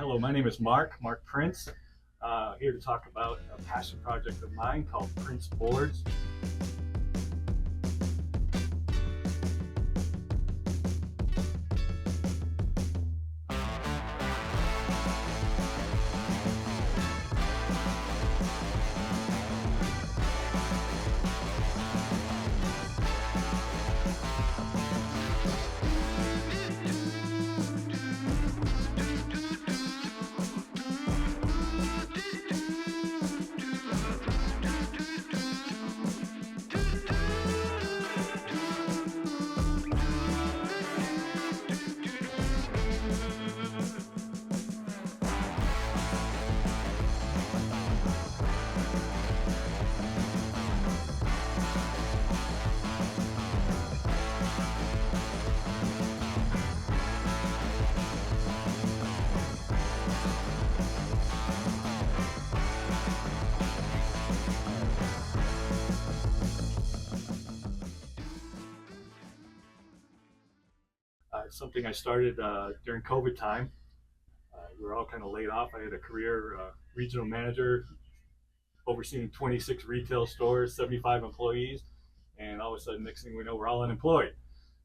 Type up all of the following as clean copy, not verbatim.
Hello, my name is Mark Prince, here to talk about a passion project of mine called Prince Boards. Something I started during COVID time. We were all kind of laid off. I had a career regional manager overseeing 26 retail stores, 75 employees, and all of a sudden, next thing we know, we're all unemployed.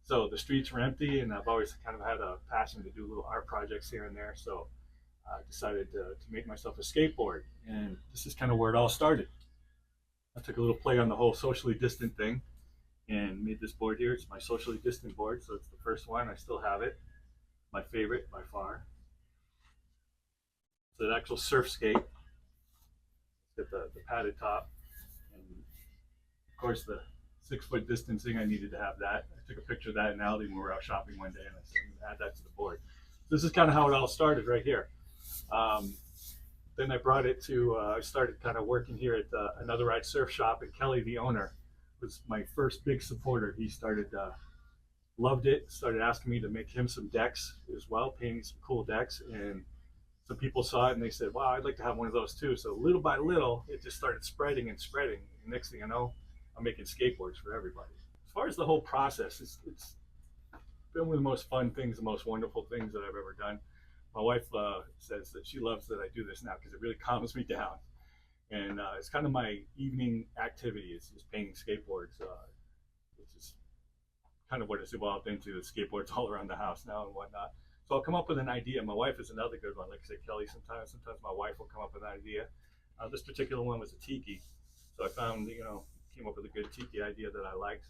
So the streets were empty, and I've always kind of had a passion to do little art projects here and there. So I decided to make myself a skateboard, and this is kind of where it all started. I took a little play on the whole socially distant thing and made this board here. It's my socially distant board, so it's the first one. I still have it. My favorite by far. It's an actual surf skate. It's got the padded top, and of course the 6-foot distancing. I needed to have that. I took a picture of that in Aldi when we were out shopping one day, and I said, I'm gonna add that to the board. This is kind of how it all started right here. Then I brought it to, I started kind of working here at Another Ride Surf Shop, and Kelly, the owner, was my first big supporter. He started, loved it, started asking me to make him some decks as well, painting some cool decks. And some people saw it and they said, wow, I'd like to have one of those too. So little by little, it just started spreading and spreading. And next thing I know, I'm making skateboards for everybody. As far as the whole process, it's been one of the most fun things, the most wonderful things that I've ever done. My wife says that she loves that I do this now because it really calms me down. And it's kind of my evening activity. It's just painting skateboards, which is kind of what it's evolved into. The skateboards all around the house now and whatnot. So I'll come up with an idea. My wife is another good one. Like I said, Kelly, sometimes my wife will come up with an idea. This particular one was a tiki. So I found, came up with a good tiki idea that I liked.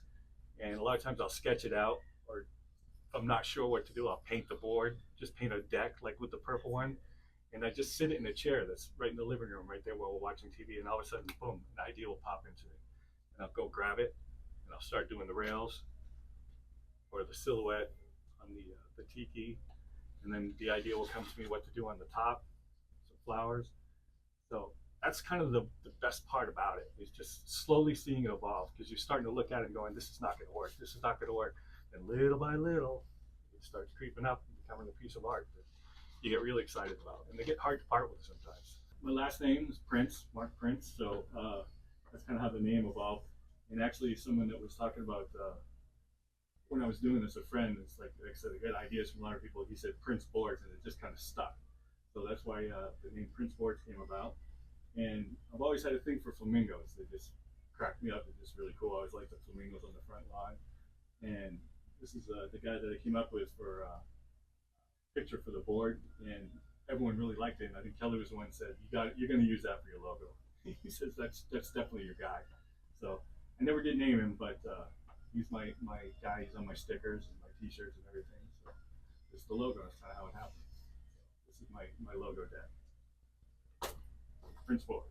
And a lot of times I'll sketch it out, or if I'm not sure what to do, I'll paint the board, just paint a deck like with the purple one. And I just sit it in a chair that's right in the living room right there while we're watching TV, and all of a sudden, boom, an idea will pop into it. And I'll go grab it, and I'll start doing the rails or the silhouette on the tiki, and then the idea will come to me what to do on the top, some flowers. So that's kind of the best part about it, is just slowly seeing it evolve, because you're starting to look at it and going, this is not going to work, this is not going to work. And little by little, it starts creeping up and becoming a piece of art that you get really excited about, and they get hard to part with sometimes. My last name is Prince, Mark Prince, so that's kind of how the name evolved. And actually, someone that was talking about when I was doing this, a friend, it's like I said, I got ideas from a lot of people. He said Prince Boards, and it just kind of stuck. So that's why the name Prince Boards came about. And I've always had a thing for flamingos. They just cracked me up. They're just really cool. I always liked the flamingos on the front lawn. And this is the guy that I came up with for picture for the board, and everyone really liked it. And I think Kelly was the one that said, you're going to use that for your logo. He says that's definitely your guy. So I never did name him, but he's my guy. He's on my stickers and my t-shirts and everything. So it's the logo. That's kind of how it happened. So this is my logo deck. Prince Board.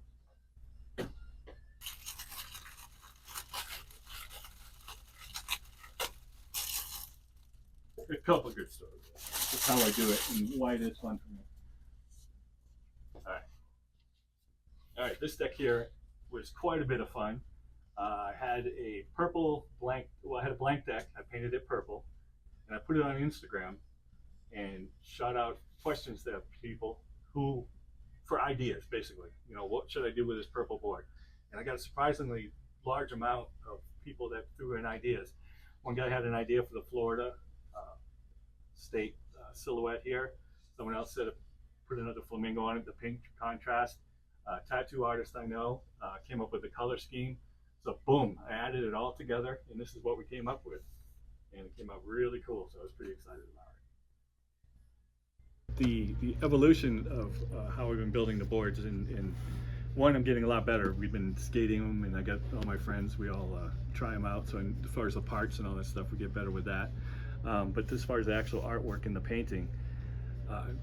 A couple of good stories. That's how I do it and why it is fun for me. All right, this deck here was quite a bit of fun. I had a purple blank, I had a blank deck. I painted it purple, and I put it on Instagram and shot out questions to people for ideas, basically. What should I do with this purple board? And I got a surprisingly large amount of people that threw in ideas. One guy had an idea for the Florida state silhouette here. Someone else said put another flamingo on it, the pink contrast. Tattoo artist I know came up with a color scheme. So boom, I added it all together, and this is what we came up with. And it came out really cool, so I was pretty excited about it. The evolution of how we've been building the boards, and one, I'm getting a lot better. We've been skating them, and I got all my friends, we all try them out. So as far as the parts and all that stuff, we get better with that. But as far as the actual artwork and the painting,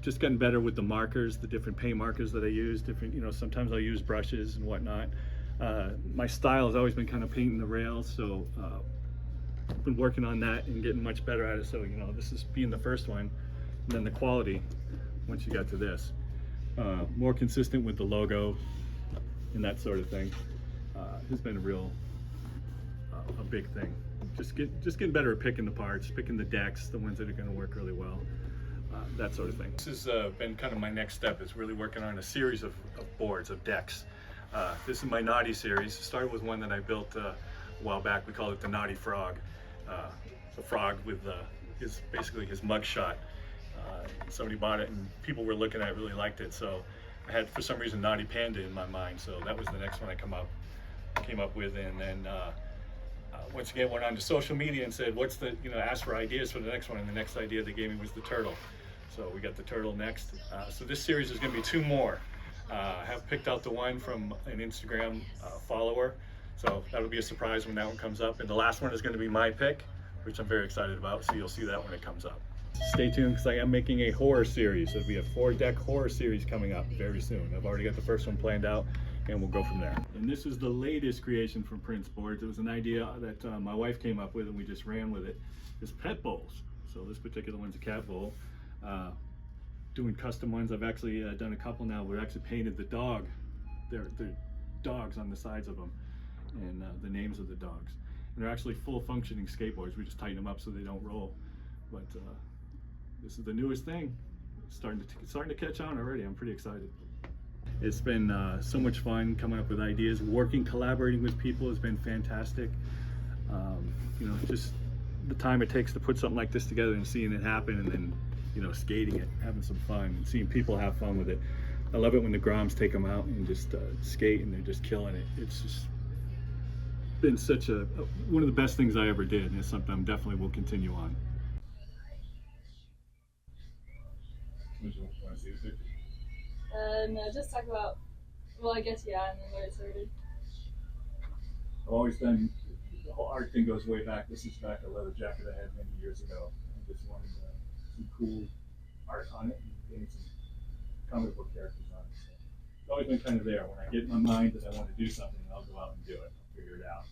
just getting better with the markers, the different paint markers that I use. Sometimes I'll use brushes and whatnot. My style has always been kind of painting the rails, so I've been working on that and getting much better at it. So this is being the first one, and then the quality once you got to this, more consistent with the logo and that sort of thing, has been a big thing. Just getting better at picking the parts, picking the decks, the ones that are going to work really well. That sort of thing. This has been kind of my next step, is really working on a series of boards, of decks. This is my Naughty series. It started with one that I built a while back. We called it the Naughty Frog. The frog with basically his mugshot. Somebody bought it and people were looking at it, really liked it. So I had, for some reason, Naughty Panda in my mind. So that was the next one I came up with. And then once again, went on to social media and said, asked for ideas for the next one. And the next idea they gave me was the turtle. So we got the turtle next. So this series is going to be 2 more. I have picked out the one from an Instagram follower. So that'll be a surprise when that one comes up. And the last one is going to be my pick, which I'm very excited about. So you'll see that when it comes up. Stay tuned, because I am making a horror series. There'll be a 4-deck horror series coming up very soon. I've already got the first one planned out, and we'll go from there. And this is the latest creation from Prince Boards. It was an idea that my wife came up with, and we just ran with it. It's pet bowls. So this particular one's a cat bowl. Doing custom ones. I've actually done a couple now. We've actually painted the dog, they're dogs on the sides of them, and the names of the dogs. And they're actually full functioning skateboards. We just tighten them up so they don't roll. But this is the newest thing. It's starting to catch on already. I'm pretty excited. It's been so much fun coming up with ideas. Collaborating with people has been fantastic. Just the time it takes to put something like this together and seeing it happen, and then skating it, having some fun, and seeing people have fun with it. I love it when the Groms take them out and just skate, and they're just killing it. It's just been such one of the best things I ever did, and it's something I definitely will continue on. Want to see the picture? No, just talk about, well, I guess, yeah, and then where it started. I've always done, the whole art thing goes way back. This is back a leather jacket I had many years ago. I just wanted some cool art on it, and painted some comic book characters on it. So it's always been kind of there. When I get in my mind that I want to do something, I'll go out and do it. I'll figure it out.